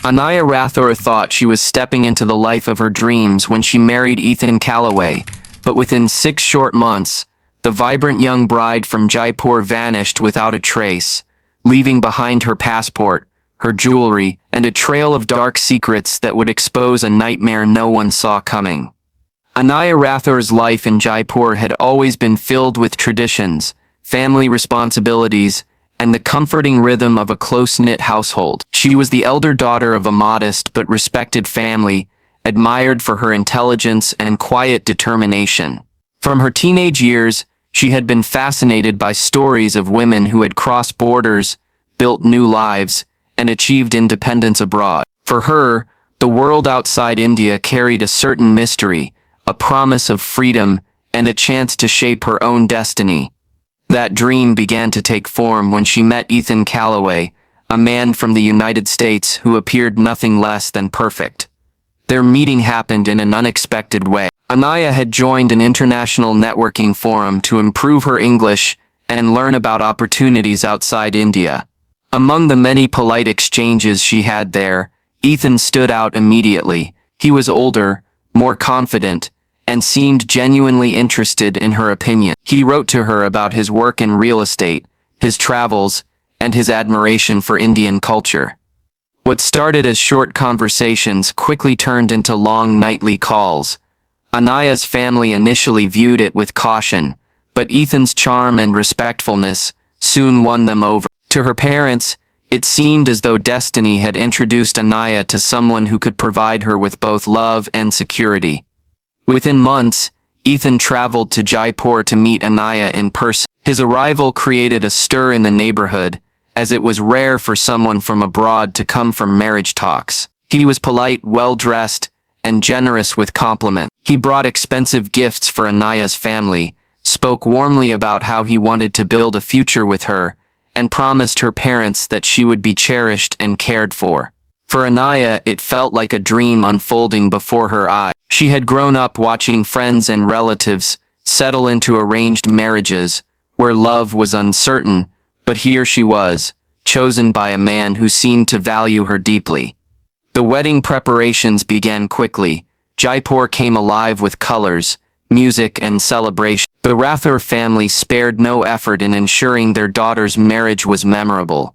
Anaya Rathore thought she was stepping into the life of her dreams when she married Ethan Calloway, but within 6 short months, the vibrant young bride from Jaipur vanished without a trace, leaving behind her passport, her jewelry, and a trail of dark secrets that would expose a nightmare no one saw coming. Anaya Rathore's life in Jaipur had always been filled with traditions, family responsibilities, and the comforting rhythm of a close-knit household. She was the elder daughter of a modest but respected family, admired for her intelligence and quiet determination. From her teenage years, she had been fascinated by stories of women who had crossed borders, built new lives, and achieved independence abroad. For her, the world outside India carried a certain mystery, a promise of freedom, and a chance to shape her own destiny. That dream began to take form when she met Ethan Calloway, a man from the United States who appeared nothing less than perfect. Their meeting happened in an unexpected way. Anaya had joined an international networking forum to improve her English and learn about opportunities outside India. Among the many polite exchanges she had there, Ethan stood out immediately. He was older, more confident, and seemed genuinely interested in her opinion. He wrote to her about his work in real estate, his travels, and his admiration for Indian culture. What started as short conversations quickly turned into long nightly calls. Anaya's family initially viewed it with caution, but Ethan's charm and respectfulness soon won them over. To her parents, it seemed as though destiny had introduced Anaya to someone who could provide her with both love and security. Within months, Ethan traveled to Jaipur to meet Anaya in person. His arrival created a stir in the neighborhood, as it was rare for someone from abroad to come for marriage talks. He was polite, well-dressed, and generous with compliments. He brought expensive gifts for Anaya's family, spoke warmly about how he wanted to build a future with her, and promised her parents that she would be cherished and cared for. For Anaya, it felt like a dream unfolding before her eyes. She had grown up watching friends and relatives settle into arranged marriages, where love was uncertain, but here she was, chosen by a man who seemed to value her deeply. The wedding preparations began quickly. Jaipur came alive with colors, music, and celebration. The Rathore family spared no effort in ensuring their daughter's marriage was memorable.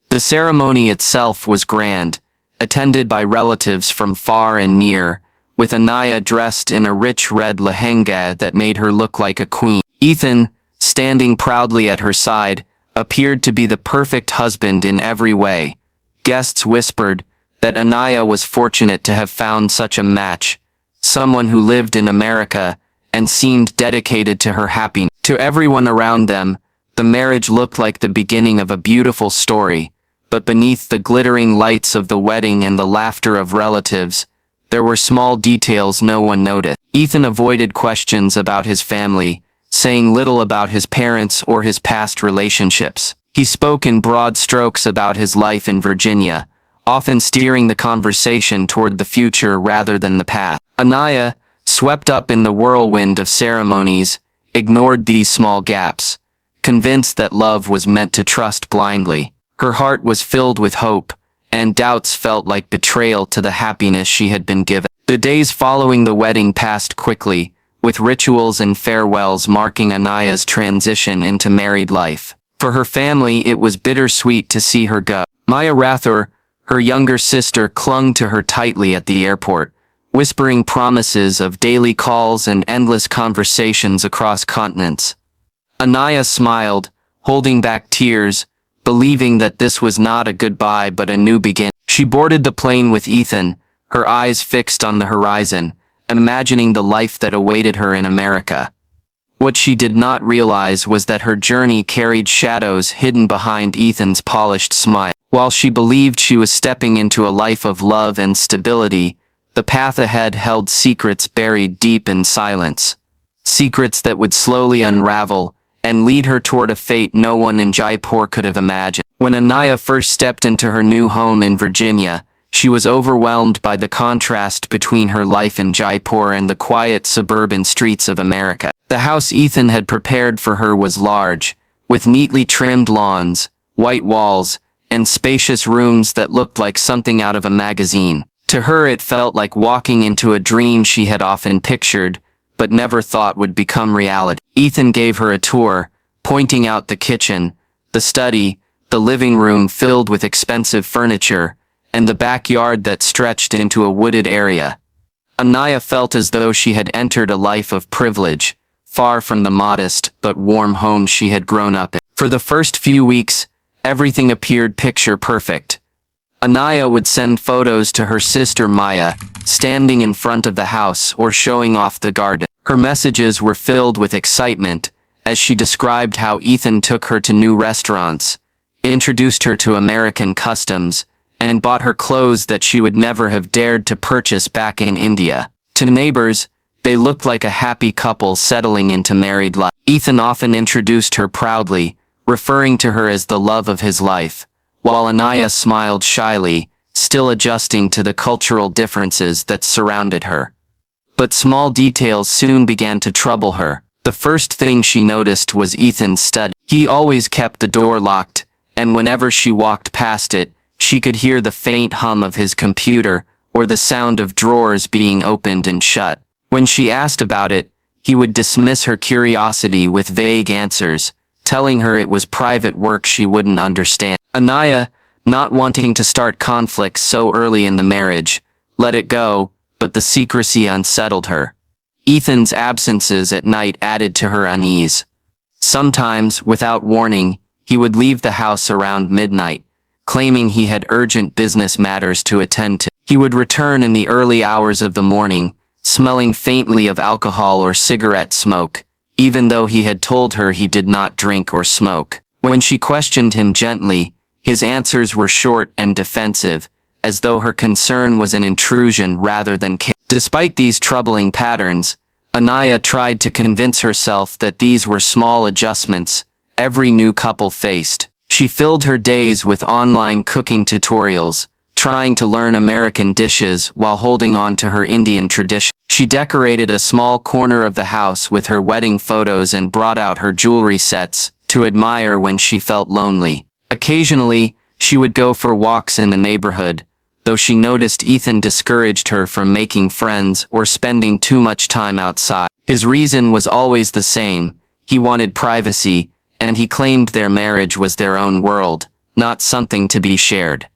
The ceremony itself was grand, attended by relatives from far and near, with Anaya dressed in a rich red lehenga that made her look like a queen. Ethan, standing proudly at her side, appeared to be the perfect husband in every way. Guests whispered that Anaya was fortunate to have found such a match, someone who lived in America and seemed dedicated to her happiness. To everyone around them, the marriage looked like the beginning of a beautiful story, but beneath the glittering lights of the wedding and the laughter of relatives, there were small details no one noticed. Ethan avoided questions about his family, saying little about his parents or his past relationships. He spoke in broad strokes about his life in Virginia, often steering the conversation toward the future rather than the past. Anaya, swept up in the whirlwind of ceremonies, ignored these small gaps, convinced that love was meant to trust blindly. Her heart was filled with hope, and doubts felt like betrayal to the happiness she had been given. The days following the wedding passed quickly, with rituals and farewells marking Anaya's transition into married life. For her family, it was bittersweet to see her go. Maya Rathore, her younger sister, clung to her tightly at the airport, whispering promises of daily calls and endless conversations across continents. Anaya smiled, holding back tears, believing that this was not a goodbye but a new beginning. She boarded the plane with Ethan, her eyes fixed on the horizon, imagining the life that awaited her in America. What she did not realize was that her journey carried shadows hidden behind Ethan's polished smile. While she believed she was stepping into a life of love and stability, the path ahead held secrets buried deep in silence. Secrets that would slowly unravel and lead her toward a fate no one in Jaipur could have imagined. When Anaya first stepped into her new home in Virginia, she was overwhelmed by the contrast between her life in Jaipur and the quiet suburban streets of America. The house Ethan had prepared for her was large, with neatly trimmed lawns, white walls, and spacious rooms that looked like something out of a magazine. To her it felt like walking into a dream she had often pictured, but never thought would become reality. Ethan gave her a tour, pointing out the kitchen, the study, the living room filled with expensive furniture, and the backyard that stretched into a wooded area. Anaya felt as though she had entered a life of privilege, far from the modest but warm home she had grown up in. For the first few weeks, everything appeared picture perfect. Anaya would send photos to her sister Maya, standing in front of the house or showing off the garden. Her messages were filled with excitement, as she described how Ethan took her to new restaurants, introduced her to American customs, and bought her clothes that she would never have dared to purchase back in India. To neighbors, they looked like a happy couple settling into married life. Ethan often introduced her proudly, referring to her as the love of his life, while Anaya smiled shyly, still adjusting to the cultural differences that surrounded her. But small details soon began to trouble her. The first thing she noticed was Ethan's study. He always kept the door locked, and whenever she walked past it, she could hear the faint hum of his computer or the sound of drawers being opened and shut. When she asked about it, he would dismiss her curiosity with vague answers, telling her it was private work she wouldn't understand. Anaya, not wanting to start conflicts so early in the marriage, let it go, but the secrecy unsettled her. Ethan's absences at night added to her unease. Sometimes, without warning, he would leave the house around midnight, claiming he had urgent business matters to attend to. He would return in the early hours of the morning, smelling faintly of alcohol or cigarette smoke, even though he had told her he did not drink or smoke. When she questioned him gently, his answers were short and defensive, as though her concern was an intrusion rather than care. Despite these troubling patterns, Anaya tried to convince herself that these were small adjustments every new couple faced. She filled her days with online cooking tutorials, trying to learn American dishes while holding on to her Indian tradition. She decorated a small corner of the house with her wedding photos and brought out her jewelry sets to admire when she felt lonely. Occasionally, she would go for walks in the neighborhood, though she noticed Ethan discouraged her from making friends or spending too much time outside. His reason was always the same: he wanted privacy, and he claimed their marriage was their own world, not something to be shared.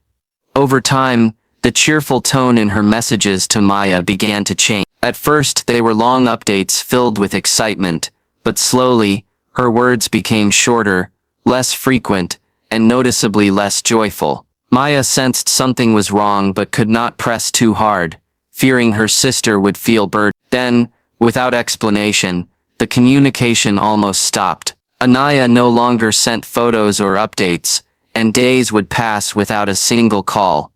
Over time, the cheerful tone in her messages to Maya began to change. At first, they were long updates filled with excitement, but slowly, her words became shorter, less frequent, and noticeably less joyful. Maya sensed something was wrong but could not press too hard, fearing her sister would feel burdened. Then, without explanation, the communication almost stopped. Anaya no longer sent photos or updates, and days would pass without a single call.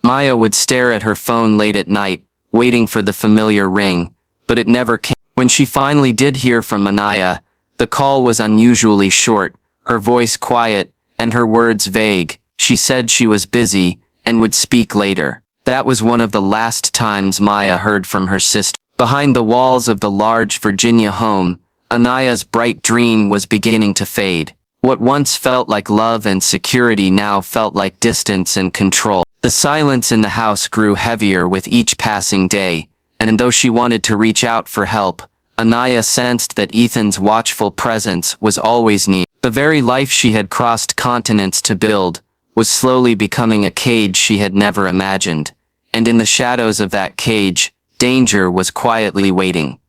Maya would stare at her phone late at night, waiting for the familiar ring, but it never came. When she finally did hear from Anaya, the call was unusually short, her voice quiet, and her words vague. She said she was busy, and would speak later. That was one of the last times Maya heard from her sister. Behind the walls of the large Virginia home, Anaya's bright dream was beginning to fade. What once felt like love and security now felt like distance and control. The silence in the house grew heavier with each passing day, and though she wanted to reach out for help, Anaya sensed that Ethan's watchful presence was always near. The very life she had crossed continents to build was slowly becoming a cage she had never imagined, and in the shadows of that cage, danger was quietly waiting.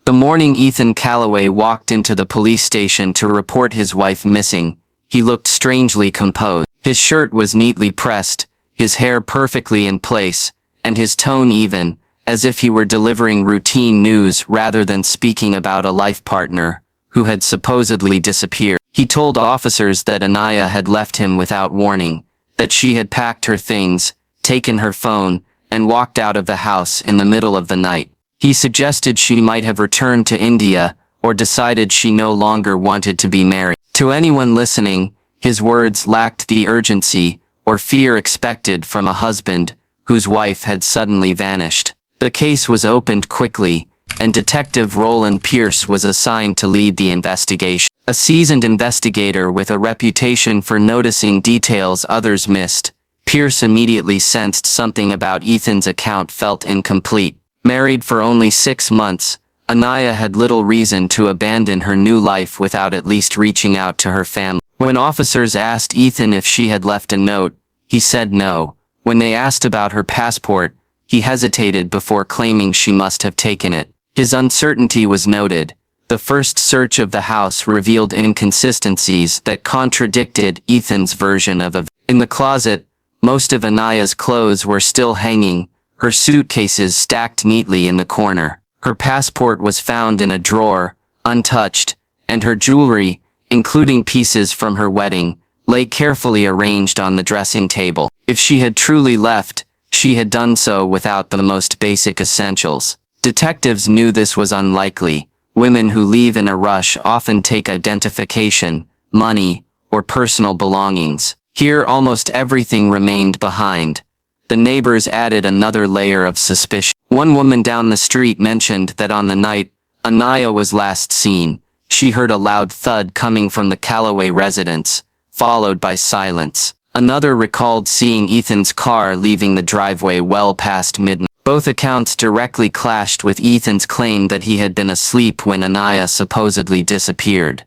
The morning Ethan Calloway walked into the police station to report his wife missing, he looked strangely composed. His shirt was neatly pressed, his hair perfectly in place, and his tone even, as if he were delivering routine news rather than speaking about a life partner who had supposedly disappeared. He told officers that Anaya had left him without warning, that she had packed her things, taken her phone, and walked out of the house in the middle of the night. He suggested she might have returned to India, or decided she no longer wanted to be married. To anyone listening, his words lacked the urgency or fear expected from a husband whose wife had suddenly vanished. The case was opened quickly, and Detective Roland Pierce was assigned to lead the investigation. A seasoned investigator with a reputation for noticing details others missed, Pierce immediately sensed something about Ethan's account felt incomplete. Married for only 6 months, Anaya had little reason to abandon her new life without at least reaching out to her family. When officers asked Ethan if she had left a note, he said no. When they asked about her passport, he hesitated before claiming she must have taken it. His uncertainty was noted. The first search of the house revealed inconsistencies that contradicted Ethan's version of events. In the closet, most of Anaya's clothes were still hanging, her suitcases stacked neatly in the corner. Her passport was found in a drawer, untouched, and her jewelry, including pieces from her wedding, lay carefully arranged on the dressing table. If she had truly left, she had done so without the most basic essentials. Detectives knew this was unlikely. Women who leave in a rush often take identification, money, or personal belongings. Here almost everything remained behind. The neighbors added another layer of suspicion. One woman down the street mentioned that on the night Anaya was last seen, she heard a loud thud coming from the Calloway residence, followed by silence. Another recalled seeing Ethan's car leaving the driveway well past midnight. Both accounts directly clashed with Ethan's claim that he had been asleep when Anaya supposedly disappeared.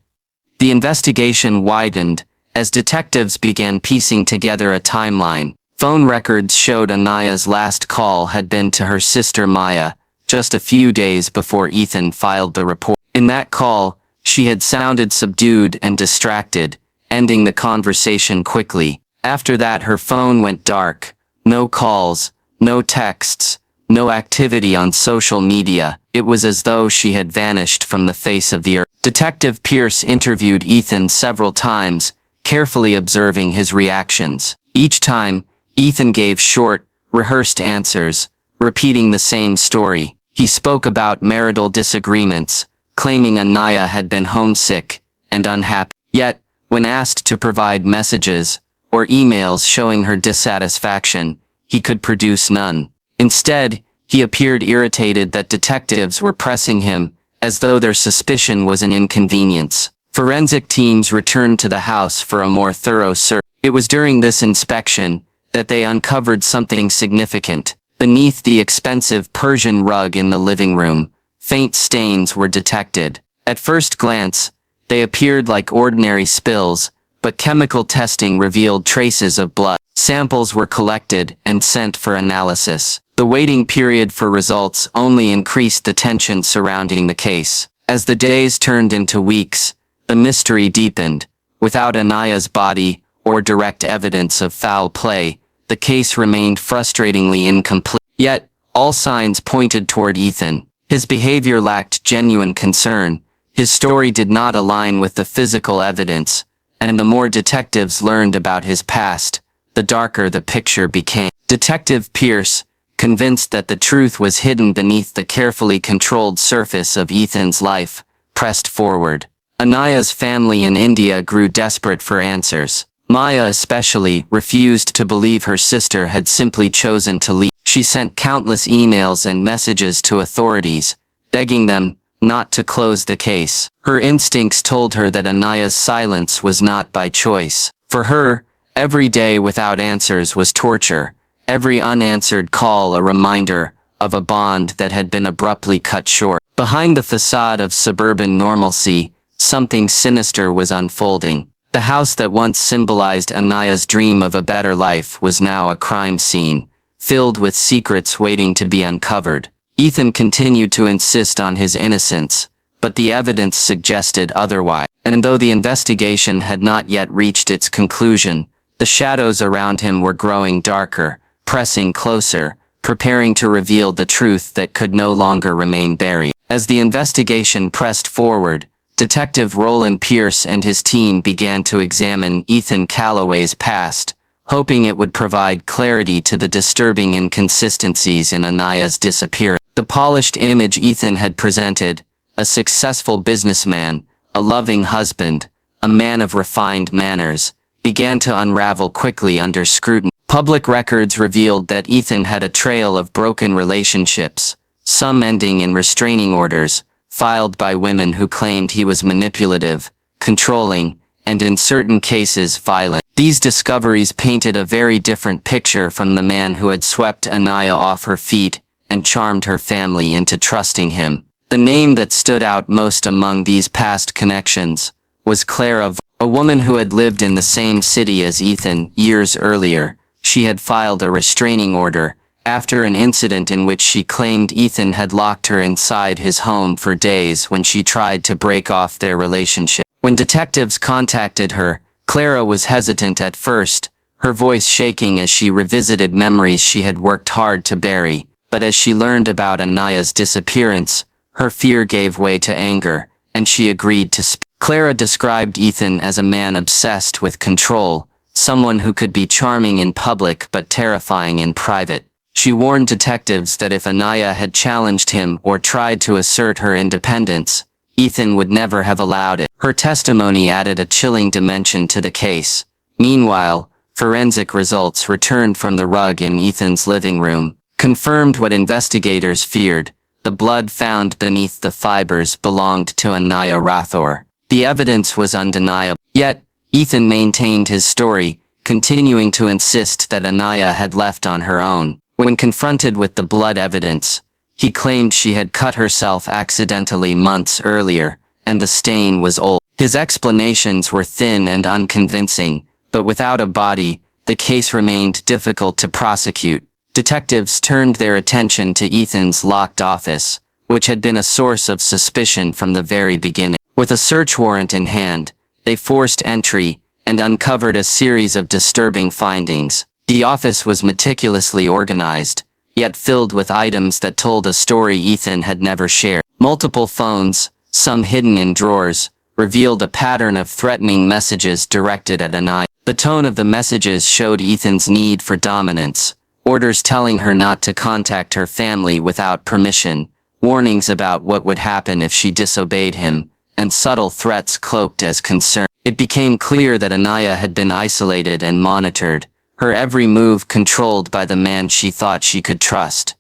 The investigation widened as detectives began piecing together a timeline. Phone records showed Anaya's last call had been to her sister Maya, just a few days before Ethan filed the report. In that call, she had sounded subdued and distracted, ending the conversation quickly. After that, her phone went dark. No calls, no texts, no activity on social media. It was as though she had vanished from the face of the earth. Detective Pierce interviewed Ethan several times, carefully observing his reactions. Each time, Ethan gave short, rehearsed answers, repeating the same story. He spoke about marital disagreements, claiming Anaya had been homesick and unhappy. Yet, when asked to provide messages or emails showing her dissatisfaction, he could produce none. Instead, he appeared irritated that detectives were pressing him, as though their suspicion was an inconvenience. Forensic teams returned to the house for a more thorough search. It was during this inspection that they uncovered something significant. Beneath the expensive Persian rug in the living room, faint stains were detected. At first glance, they appeared like ordinary spills, but chemical testing revealed traces of blood. Samples were collected and sent for analysis. The waiting period for results only increased the tension surrounding the case. As the days turned into weeks, the mystery deepened. Without Anaya's body or direct evidence of foul play, the case remained frustratingly incomplete. Yet, all signs pointed toward Ethan. His behavior lacked genuine concern. His story did not align with the physical evidence, and the more detectives learned about his past, the darker the picture became. Detective Pierce, convinced that the truth was hidden beneath the carefully controlled surface of Ethan's life, pressed forward. Anaya's family in India grew desperate for answers. Maya especially refused to believe her sister had simply chosen to leave. She sent countless emails and messages to authorities, begging them not to close the case. Her instincts told her that Anaya's silence was not by choice. For her, every day without answers was torture, every unanswered call a reminder of a bond that had been abruptly cut short. Behind the facade of suburban normalcy, something sinister was unfolding. The house that once symbolized Anaya's dream of a better life was now a crime scene, filled with secrets waiting to be uncovered. Ethan continued to insist on his innocence, but the evidence suggested otherwise. And though the investigation had not yet reached its conclusion, the shadows around him were growing darker, pressing closer, preparing to reveal the truth that could no longer remain buried. As the investigation pressed forward, Detective Roland Pierce and his team began to examine Ethan Calloway's past, hoping it would provide clarity to the disturbing inconsistencies in Anaya's disappearance. The polished image Ethan had presented, a successful businessman, a loving husband, a man of refined manners, began to unravel quickly under scrutiny. Public records revealed that Ethan had a trail of broken relationships, some ending in restraining orders, filed by women who claimed he was manipulative, controlling, and in certain cases violent. These discoveries painted a very different picture from the man who had swept Anaya off her feet and charmed her family into trusting him. The name that stood out most among these past connections was Clara, a woman who had lived in the same city as Ethan years earlier. She had filed a restraining order after an incident in which she claimed Ethan had locked her inside his home for days when she tried to break off their relationship. When detectives contacted her, Clara was hesitant at first, her voice shaking as she revisited memories she had worked hard to bury. But as she learned about Anaya's disappearance, her fear gave way to anger, and she agreed to speak. Clara described Ethan as a man obsessed with control, someone who could be charming in public but terrifying in private. She warned detectives that if Anaya had challenged him or tried to assert her independence, Ethan would never have allowed it. Her testimony added a chilling dimension to the case. Meanwhile, forensic results returned from the rug in Ethan's living room confirmed what investigators feared. The blood found beneath the fibers belonged to Anaya Rathore. The evidence was undeniable. Yet, Ethan maintained his story, continuing to insist that Anaya had left on her own. When confronted with the blood evidence, he claimed she had cut herself accidentally months earlier, and the stain was old. His explanations were thin and unconvincing, but without a body, the case remained difficult to prosecute. Detectives turned their attention to Ethan's locked office, which had been a source of suspicion from the very beginning. With a search warrant in hand, they forced entry and uncovered a series of disturbing findings. The office was meticulously organized, yet filled with items that told a story Ethan had never shared. Multiple phones, some hidden in drawers, revealed a pattern of threatening messages directed at Anaya. The tone of the messages showed Ethan's need for dominance. Orders telling her not to contact her family without permission, warnings about what would happen if she disobeyed him, and subtle threats cloaked as concern. It became clear that Anaya had been isolated and monitored, her every move controlled by the man she thought she could trust.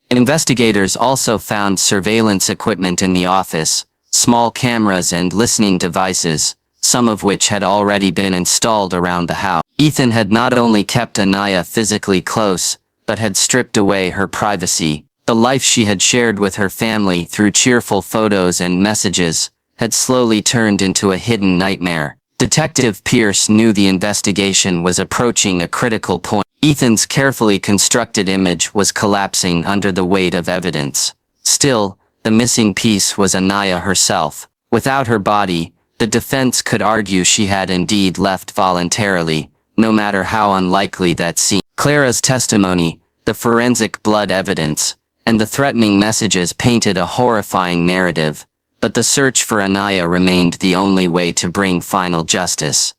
Investigators also found surveillance equipment in the office, small cameras and listening devices, some of which had already been installed around the house. Ethan had not only kept Anaya physically close, but had stripped away her privacy. The life she had shared with her family through cheerful photos and messages had slowly turned into a hidden nightmare. Detective Pierce knew the investigation was approaching a critical point. Ethan's carefully constructed image was collapsing under the weight of evidence. Still, the missing piece was Anaya herself. Without her body, the defense could argue she had indeed left voluntarily, no matter how unlikely that seemed. Clara's testimony, the forensic blood evidence, and the threatening messages painted a horrifying narrative, but the search for Anaya remained the only way to bring final justice.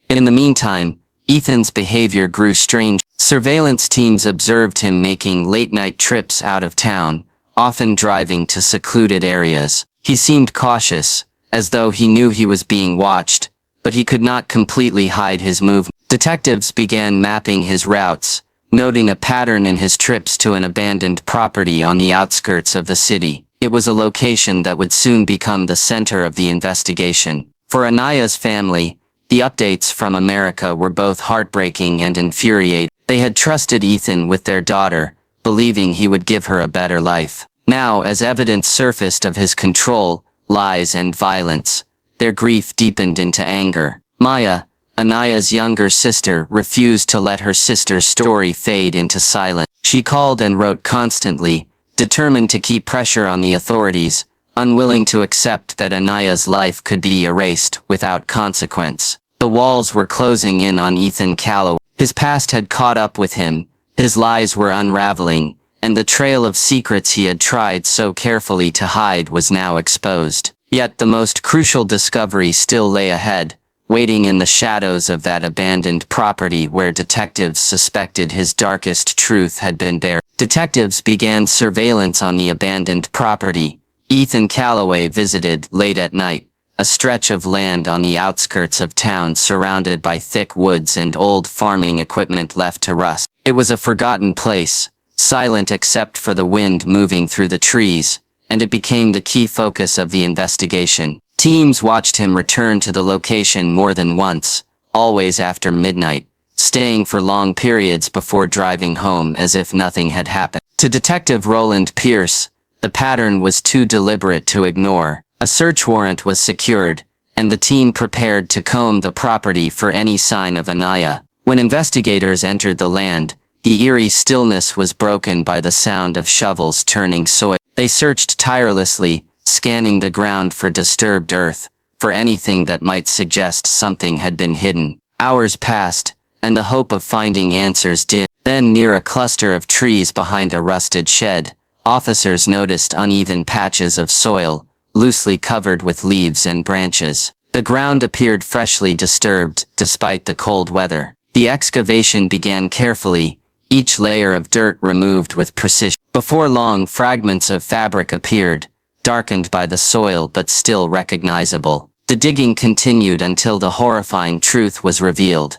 In the meantime, Ethan's behavior grew strange. Surveillance teams observed him making late-night trips out of town, often driving to secluded areas. He seemed cautious, as though he knew he was being watched, but he could not completely hide his movements. Detectives began mapping his routes, noting a pattern in his trips to an abandoned property on the outskirts of the city. It was a location that would soon become the center of the investigation. For Anaya's family, the updates from America were both heartbreaking and infuriating. They had trusted Ethan with their daughter, believing he would give her a better life. Now, as evidence surfaced of his control, lies and violence, their grief deepened into anger. Maya, Anaya's younger sister, refused to let her sister's story fade into silence. She called and wrote constantly, determined to keep pressure on the authorities, unwilling to accept that Anaya's life could be erased without consequence. The walls were closing in on Ethan Calloway. His past had caught up with him, his lies were unraveling, and the trail of secrets he had tried so carefully to hide was now exposed. Yet the most crucial discovery still lay ahead, waiting in the shadows of that abandoned property where detectives suspected his darkest truth had been buried. Detectives began surveillance on the abandoned property Ethan Calloway visited late at night, a stretch of land on the outskirts of town surrounded by thick woods and old farming equipment left to rust. It was a forgotten place, silent except for the wind moving through the trees, and it became the key focus of the investigation. Teams watched him return to the location more than once, always after midnight, staying for long periods before driving home as if nothing had happened. To Detective Roland Pierce, the pattern was too deliberate to ignore. A search warrant was secured, and the team prepared to comb the property for any sign of Anaya. When investigators entered the land, the eerie stillness was broken by the sound of shovels turning soil. They searched tirelessly, scanning the ground for disturbed earth, for anything that might suggest something had been hidden. Hours passed, and the hope of finding answers dimmed. Then, near a cluster of trees behind a rusted shed, officers noticed uneven patches of soil, loosely covered with leaves and branches. The ground appeared freshly disturbed, despite the cold weather. The excavation began carefully, each layer of dirt removed with precision. Before long, fragments of fabric appeared, darkened by the soil but still recognizable. The digging continued until the horrifying truth was revealed.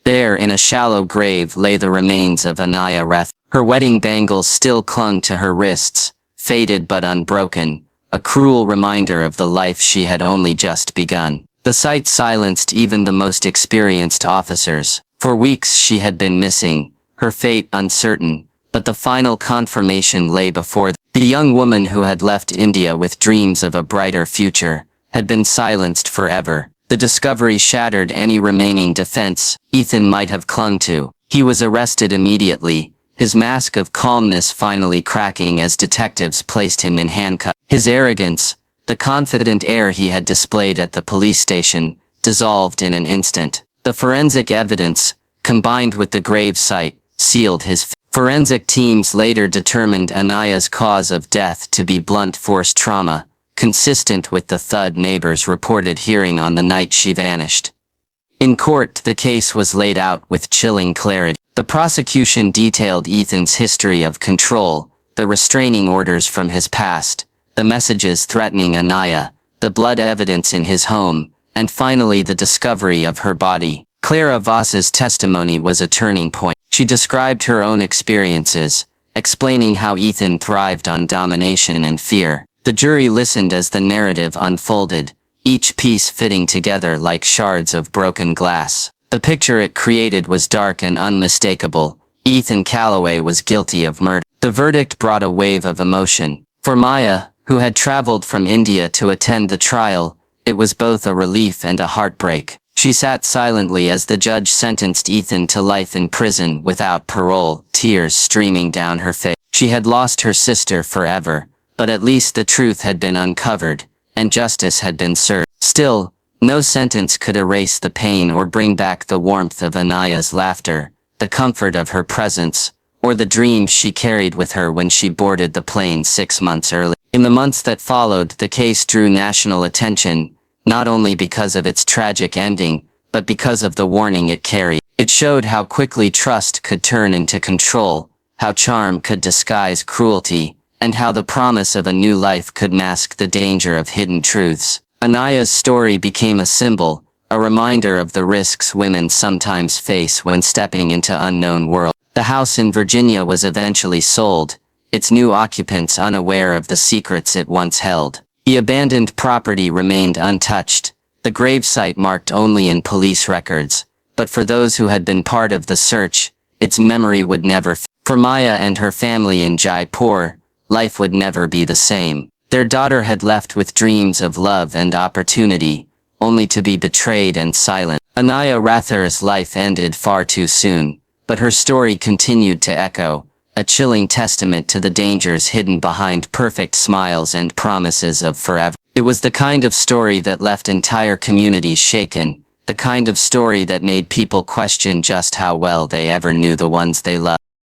There, in a shallow grave, lay the remains of Anaya Rathore. Her wedding bangles still clung to her wrists, faded but unbroken, a cruel reminder of the life she had only just begun. The sight silenced even the most experienced officers. For weeks she had been missing, her fate uncertain, but the final confirmation lay before them. The young woman who had left India with dreams of a brighter future had been silenced forever. The discovery shattered any remaining defense Ethan might have clung to. He was arrested immediately, his mask of calmness finally cracking as detectives placed him in handcuffs. His arrogance, the confident air he had displayed at the police station, dissolved in an instant. The forensic evidence, combined with the grave site, sealed his fate. Forensic teams later determined Anaya's cause of death to be blunt force trauma, consistent with the thud neighbors reported hearing on the night she vanished. In court, the case was laid out with chilling clarity. The prosecution detailed Ethan's history of control, the restraining orders from his past, the messages threatening Anaya, the blood evidence in his home, and finally the discovery of her body. Clara Voss's testimony was a turning point. She described her own experiences, explaining how Ethan thrived on domination and fear. The jury listened as the narrative unfolded, each piece fitting together like shards of broken glass. The picture it created was dark and unmistakable. Ethan Calloway was guilty of murder. The verdict brought a wave of emotion. For Maya, who had traveled from India to attend the trial, it was both a relief and a heartbreak. She sat silently as the judge sentenced Ethan to life in prison without parole, tears streaming down her face. She had lost her sister forever, but at least the truth had been uncovered, and justice had been served. Still, no sentence could erase the pain or bring back the warmth of Anaya's laughter, the comfort of her presence, or the dreams she carried with her when she boarded the plane 6 months early. In the months that followed, the case drew national attention, not only because of its tragic ending, but because of the warning it carried. It showed how quickly trust could turn into control, how charm could disguise cruelty, and how the promise of a new life could mask the danger of hidden truths. Anaya's story became a symbol, a reminder of the risks women sometimes face when stepping into unknown worlds. The house in Virginia was eventually sold, its new occupants unaware of the secrets it once held. The abandoned property remained untouched, the gravesite marked only in police records, but for those who had been part of the search, its memory would never fade. For Maya and her family in Jaipur, life would never be the same. Their daughter had left with dreams of love and opportunity, only to be betrayed and silenced. Anaya Rathore's life ended far too soon, but her story continued to echo, a chilling testament to the dangers hidden behind perfect smiles and promises of forever. It was the kind of story that left entire communities shaken, the kind of story that made people question just how well they ever knew the ones they loved.